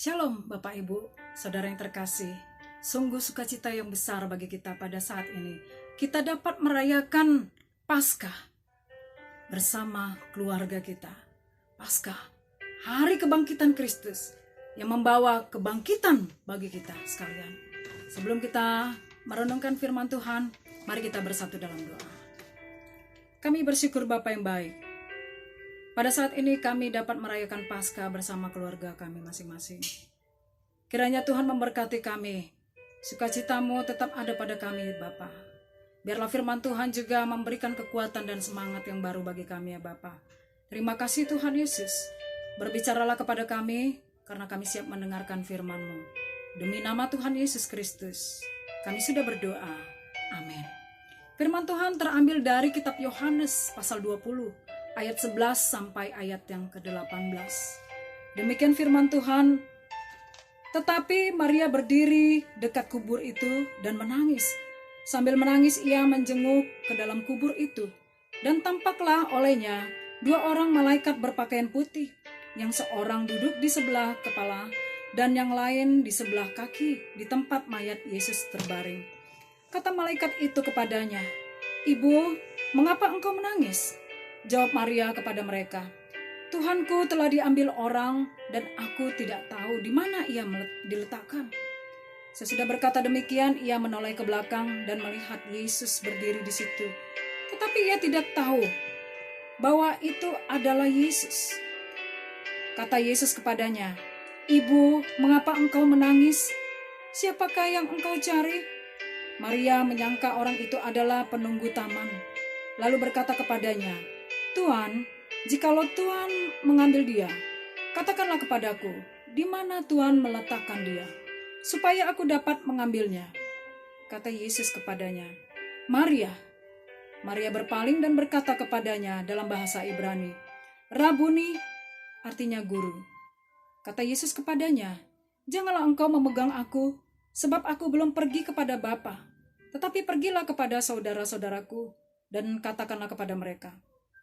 Shalom Bapak Ibu, Saudara yang terkasih. Sungguh sukacita yang besar bagi kita pada saat ini. Kita dapat merayakan Paskah bersama keluarga kita. Paskah, hari kebangkitan Kristus yang membawa kebangkitan bagi kita sekalian. Sebelum kita merenungkan firman Tuhan, mari kita bersatu dalam doa. Kami bersyukur Bapa yang baik. Pada saat ini kami dapat merayakan Paskah bersama keluarga kami masing-masing. Kiranya Tuhan memberkati kami. Sukacitamu tetap ada pada kami Bapa. Biarlah firman Tuhan juga memberikan kekuatan dan semangat yang baru bagi kami ya Bapa. Terima kasih Tuhan Yesus. Berbicaralah kepada kami karena kami siap mendengarkan firman-Mu. Demi nama Tuhan Yesus Kristus, kami sudah berdoa. Amin. Firman Tuhan terambil dari kitab Yohanes pasal 20. Ayat 11 sampai ayat yang ke-18. Demikian firman Tuhan. Tetapi Maria berdiri dekat kubur itu dan menangis. Sambil menangis ia menjenguk ke dalam kubur itu. Dan tampaklah olehnya dua orang malaikat berpakaian putih. Yang seorang duduk di sebelah kepala dan yang lain di sebelah kaki di tempat mayat Yesus terbaring. Kata malaikat itu kepadanya, "Ibu, mengapa engkau menangis?" Jawab Maria kepada mereka, "Tuhanku telah diambil orang dan aku tidak tahu di mana ia diletakkan." Sesudah berkata demikian, ia menoleh ke belakang dan melihat Yesus berdiri di situ. Tetapi ia tidak tahu bahwa itu adalah Yesus. Kata Yesus kepadanya, "Ibu, mengapa engkau menangis? Siapakah yang engkau cari?" Maria menyangka orang itu adalah penunggu taman, lalu berkata kepadanya, "Tuhan, jikalau Tuhan mengambil dia, katakanlah kepadaku, di mana Tuhan meletakkan dia, supaya aku dapat mengambilnya." Kata Yesus kepadanya, "Maria." Maria berpaling dan berkata kepadanya dalam bahasa Ibrani, "Rabuni," artinya guru. Kata Yesus kepadanya, "Janganlah engkau memegang aku, sebab aku belum pergi kepada Bapa, tetapi pergilah kepada saudara-saudaraku, dan katakanlah kepada mereka,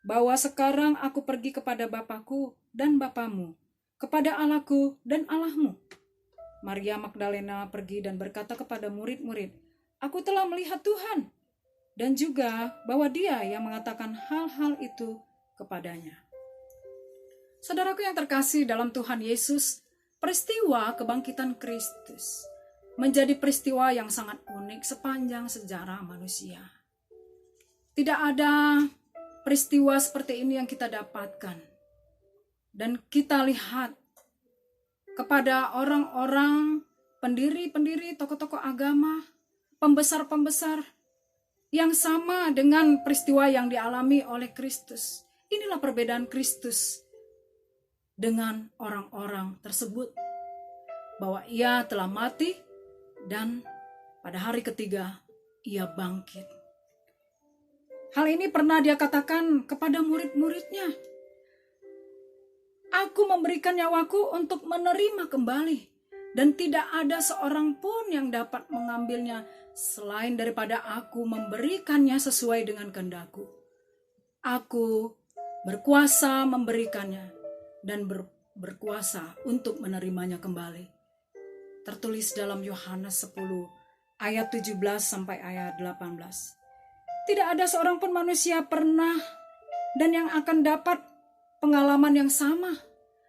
bahwa sekarang aku pergi kepada Bapakku dan Bapamu, kepada Allahku dan Allahmu." Maria Magdalena pergi dan berkata kepada murid-murid, "Aku telah melihat Tuhan," dan juga bahwa Dia yang mengatakan hal-hal itu kepadanya. Saudaraku yang terkasih dalam Tuhan Yesus, peristiwa kebangkitan Kristus menjadi peristiwa yang sangat unik sepanjang sejarah manusia. Tidak ada peristiwa seperti ini yang kita dapatkan. Dan kita lihat kepada orang-orang, pendiri-pendiri, tokoh-tokoh agama, pembesar-pembesar, yang sama dengan peristiwa yang dialami oleh Kristus. Inilah perbedaan Kristus dengan orang-orang tersebut. Bahwa ia telah mati dan pada hari ketiga ia bangkit. Hal ini pernah dia katakan kepada murid-muridnya. "Aku memberikan nyawaku untuk menerima kembali, dan tidak ada seorang pun yang dapat mengambilnya selain daripada aku memberikannya sesuai dengan kehendakku. Aku berkuasa memberikannya dan berkuasa untuk menerimanya kembali." Tertulis dalam Yohanes 10 ayat 17 sampai ayat 18. Tidak ada seorang pun manusia pernah dan yang akan dapat pengalaman yang sama.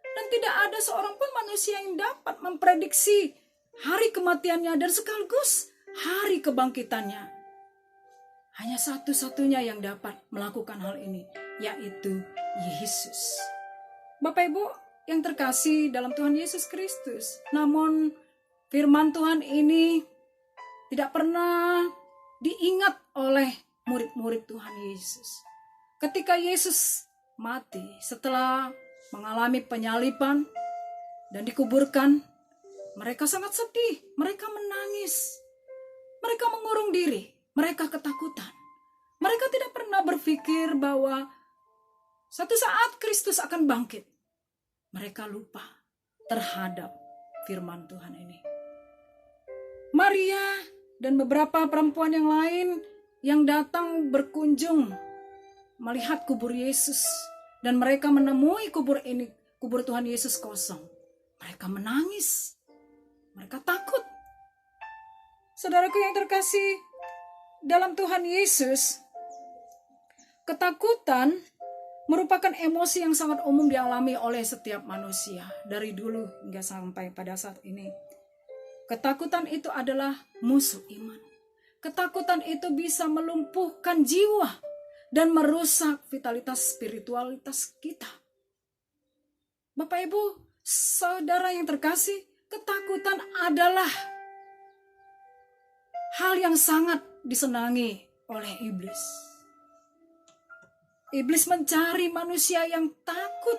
Dan tidak ada seorang pun manusia yang dapat memprediksi hari kematiannya dan sekaligus hari kebangkitannya. Hanya satu-satunya yang dapat melakukan hal ini, yaitu Yesus. Bapak Ibu yang terkasih dalam Tuhan Yesus Kristus. Namun firman Tuhan ini tidak pernah diingat oleh murid-murid Tuhan Yesus. Ketika Yesus mati setelah mengalami penyaliban dan dikuburkan, mereka sangat sedih, mereka menangis, mereka mengurung diri, mereka ketakutan. Mereka tidak pernah berpikir bahwa suatu saat Kristus akan bangkit. Mereka lupa terhadap firman Tuhan ini. Maria dan beberapa perempuan yang lain yang datang berkunjung melihat kubur Yesus, dan mereka menemui kubur Tuhan Yesus kosong. Mereka menangis. Mereka takut. Saudaraku yang terkasih dalam Tuhan Yesus, ketakutan merupakan emosi yang sangat umum dialami oleh setiap manusia dari dulu hingga sampai pada saat ini. Ketakutan itu adalah musuh iman. Ketakutan itu bisa melumpuhkan jiwa dan merusak vitalitas spiritualitas kita. Bapak Ibu, saudara yang terkasih, ketakutan adalah hal yang sangat disenangi oleh iblis. Iblis mencari manusia yang takut.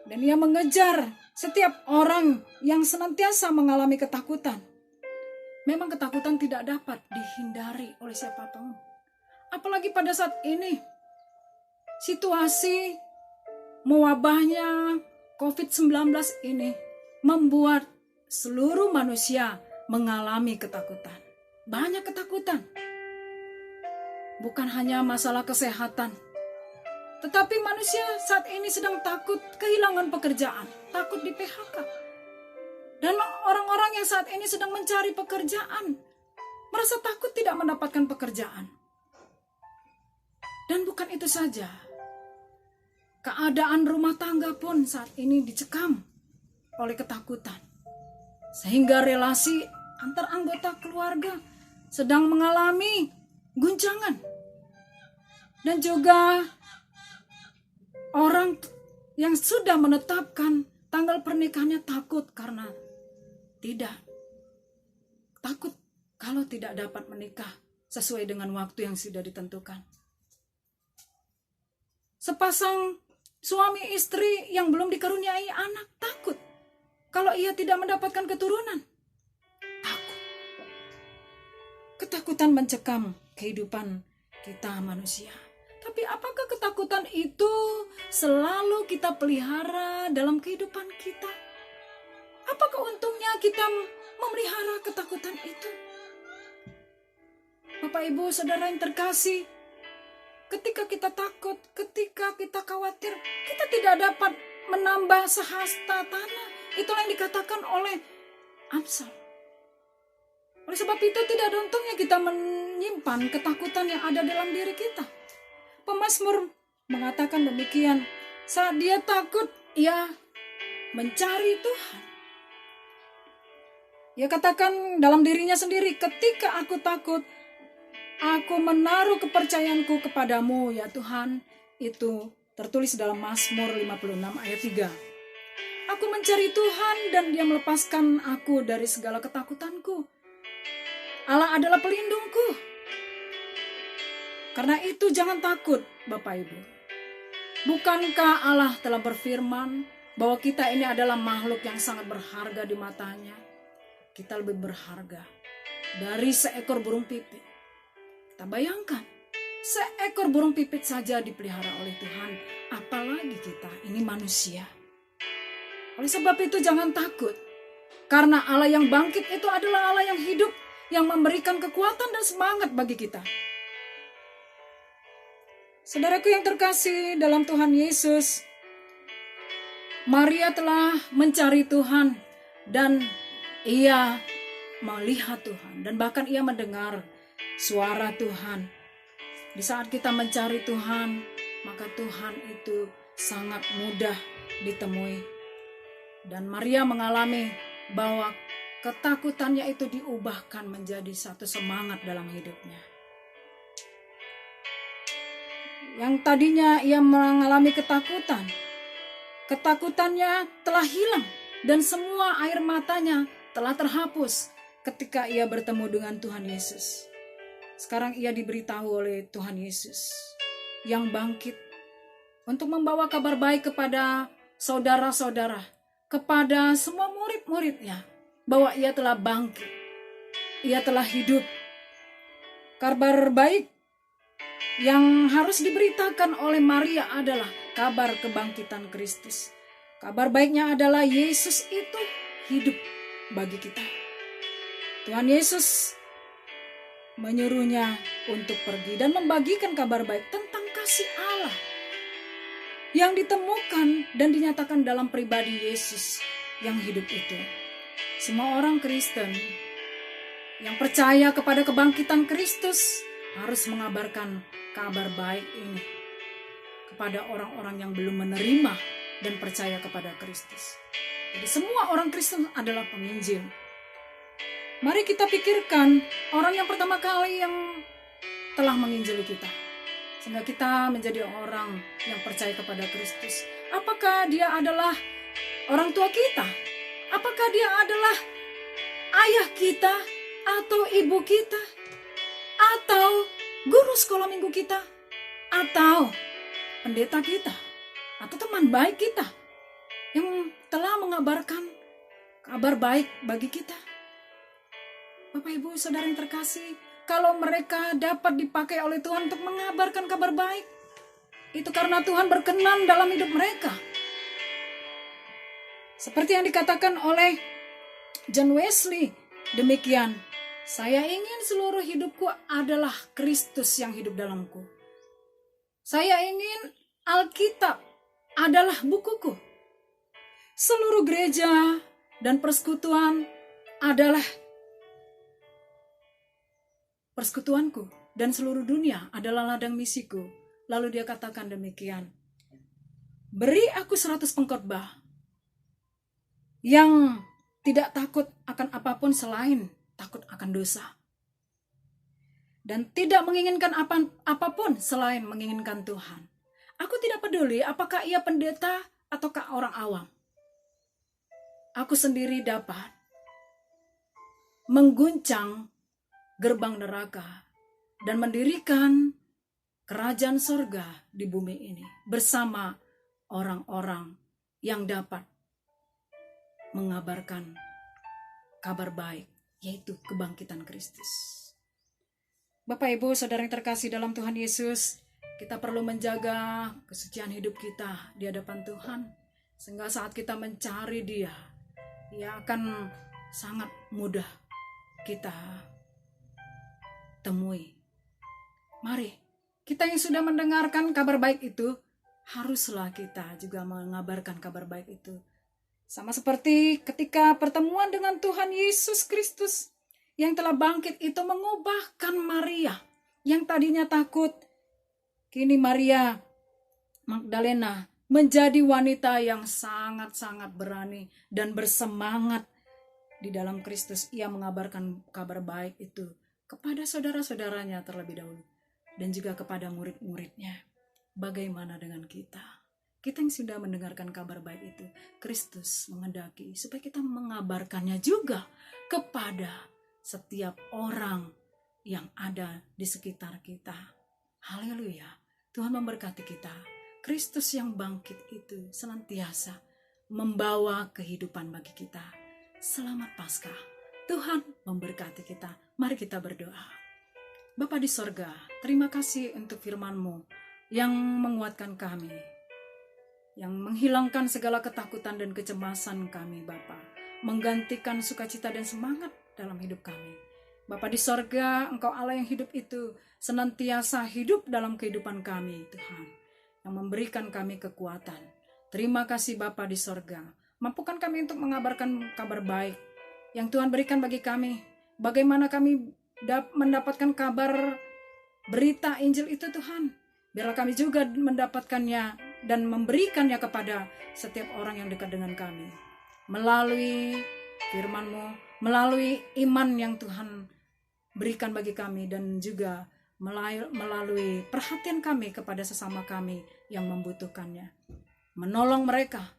Dan ia mengejar setiap orang yang senantiasa mengalami ketakutan. Memang ketakutan tidak dapat dihindari oleh siapapun. Apalagi pada saat ini, situasi mewabahnya COVID-19 ini membuat seluruh manusia mengalami ketakutan. Banyak ketakutan. Bukan hanya masalah kesehatan, tetapi manusia saat ini sedang takut kehilangan pekerjaan, takut di PHK. Dan orang-orang yang saat ini sedang mencari pekerjaan, merasa takut tidak mendapatkan pekerjaan. Dan bukan itu saja, keadaan rumah tangga pun saat ini dicekam oleh ketakutan. Sehingga relasi antar anggota keluarga sedang mengalami guncangan. Dan juga orang yang sudah menetapkan tanggal pernikahannya takut karena takut kalau tidak dapat menikah sesuai dengan waktu yang sudah ditentukan. Sepasang suami istri yang belum dikaruniai anak takut kalau ia tidak mendapatkan keturunan. Takut. Ketakutan mencekam kehidupan kita manusia. Tapi apakah ketakutan itu selalu kita pelihara dalam kehidupan kita? Apakah untungnya kita memelihara ketakutan itu? Bapak Ibu saudara yang terkasih, ketika kita takut, ketika kita khawatir, kita tidak dapat menambah sehasta tanah. Itulah yang dikatakan oleh Amsal. Oleh sebab itu tidak ada untungnya kita menyimpan ketakutan yang ada dalam diri kita. Pemazmur mengatakan demikian, saat dia takut, ia mencari Tuhan. Ia katakan dalam dirinya sendiri, ketika aku takut, aku menaruh kepercayaanku kepadamu ya Tuhan. Itu tertulis dalam Mazmur 56 ayat 3. Aku mencari Tuhan dan dia melepaskan aku dari segala ketakutanku. Allah adalah pelindungku. Karena itu jangan takut Bapak Ibu. Bukankah Allah telah berfirman bahwa kita ini adalah makhluk yang sangat berharga di matanya? Kita lebih berharga dari seekor burung pipit. Kita bayangkan, seekor burung pipit saja dipelihara oleh Tuhan, apalagi kita ini manusia. Oleh sebab itu jangan takut, karena Allah yang bangkit itu adalah Allah yang hidup, yang memberikan kekuatan dan semangat bagi kita. Saudaraku yang terkasih dalam Tuhan Yesus, Maria telah mencari Tuhan dan ia melihat Tuhan dan bahkan ia mendengar suara Tuhan. Di saat kita mencari Tuhan, maka Tuhan itu sangat mudah ditemui. Dan Maria mengalami bahwa ketakutannya itu diubahkan menjadi satu semangat dalam hidupnya. Yang tadinya ia mengalami ketakutan, ketakutannya telah hilang dan semua air matanya telah terhapus ketika ia bertemu dengan Tuhan Yesus. Sekarang ia diberitahu oleh Tuhan Yesus yang bangkit untuk membawa kabar baik kepada saudara-saudara, kepada semua murid-muridnya, bahwa ia telah bangkit, ia telah hidup. Kabar baik yang harus diberitakan oleh Maria adalah kabar kebangkitan Kristus. Kabar baiknya adalah Yesus itu hidup bagi kita. Tuhan Yesus menyuruhnya untuk pergi dan membagikan kabar baik tentang kasih Allah yang ditemukan dan dinyatakan dalam pribadi Yesus yang hidup itu. Semua orang Kristen yang percaya kepada kebangkitan Kristus harus mengabarkan kabar baik ini kepada orang-orang yang belum menerima dan percaya kepada Kristus. Jadi semua orang Kristen adalah penginjil. Mari kita pikirkan orang yang pertama kali yang telah menginjili kita, sehingga kita menjadi orang yang percaya kepada Kristus. Apakah dia adalah orang tua kita? Apakah dia adalah ayah kita atau ibu kita? Atau guru sekolah minggu kita? Atau pendeta kita? Atau teman baik kita yang telah mengabarkan kabar baik bagi kita? Bapak Ibu Saudara yang terkasih, kalau mereka dapat dipakai oleh Tuhan untuk mengabarkan kabar baik, itu karena Tuhan berkenan dalam hidup mereka. Seperti yang dikatakan oleh John Wesley, demikian, saya ingin seluruh hidupku adalah Kristus yang hidup dalamku. Saya ingin Alkitab adalah bukuku. Seluruh gereja dan persekutuan adalah persekutuanku, dan seluruh dunia adalah ladang misiku. Lalu dia katakan demikian, beri aku 100 pengkhotbah yang tidak takut akan apapun selain takut akan dosa, dan tidak menginginkan apapun selain menginginkan Tuhan. Aku tidak peduli apakah ia pendeta ataukah orang awam. Aku sendiri dapat mengguncang gerbang neraka dan mendirikan kerajaan sorga di bumi ini bersama orang-orang yang dapat mengabarkan kabar baik, yaitu kebangkitan Kristus. Bapak Ibu Saudara yang terkasih dalam Tuhan Yesus, kita perlu menjaga kesucian hidup kita di hadapan Tuhan, sehingga saat kita mencari Dia akan sangat mudah kita temui. Mari, kita yang sudah mendengarkan kabar baik itu, haruslah kita juga mengabarkan kabar baik itu. Sama seperti ketika pertemuan dengan Tuhan Yesus Kristus yang telah bangkit itu mengubahkan Maria yang tadinya takut. Kini Maria Magdalena menjadi wanita yang sangat-sangat berani dan bersemangat di dalam Kristus. Ia mengabarkan kabar baik itu kepada saudara-saudaranya terlebih dahulu dan juga kepada murid-muridnya. Bagaimana dengan kita? Kita yang sudah mendengarkan kabar baik itu, Kristus menghendaki supaya kita mengabarkannya juga kepada setiap orang yang ada di sekitar kita. Haleluya. Tuhan memberkati kita. Kristus yang bangkit itu senantiasa membawa kehidupan bagi kita. Selamat Paskah. Tuhan memberkati kita. Mari kita berdoa. Bapa di sorga, terima kasih untuk firman-Mu yang menguatkan kami, yang menghilangkan segala ketakutan dan kecemasan kami, Bapa, menggantikan sukacita dan semangat dalam hidup kami. Bapa di sorga, Engkau Allah yang hidup itu senantiasa hidup dalam kehidupan kami, Tuhan, yang memberikan kami kekuatan. Terima kasih Bapa di sorga. Mampukan kami untuk mengabarkan kabar baik yang Tuhan berikan bagi kami. Bagaimana kami mendapatkan kabar berita Injil itu, Tuhan. Biarlah kami juga mendapatkannya dan memberikannya kepada setiap orang yang dekat dengan kami. Melalui firman-Mu, melalui iman yang Tuhan berikan bagi kami, dan juga melalui perhatian kami kepada sesama kami yang membutuhkannya. Menolong mereka,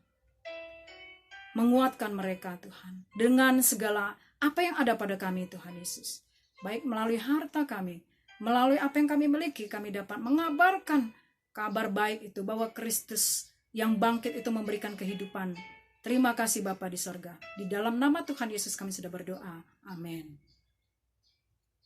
menguatkan mereka, Tuhan, dengan segala apa yang ada pada kami, Tuhan Yesus. Baik melalui harta kami, melalui apa yang kami miliki, kami dapat mengabarkan kabar baik itu, bahwa Kristus yang bangkit itu memberikan kehidupan. Terima kasih Bapa di sorga. Di dalam nama Tuhan Yesus kami sudah berdoa. Amin.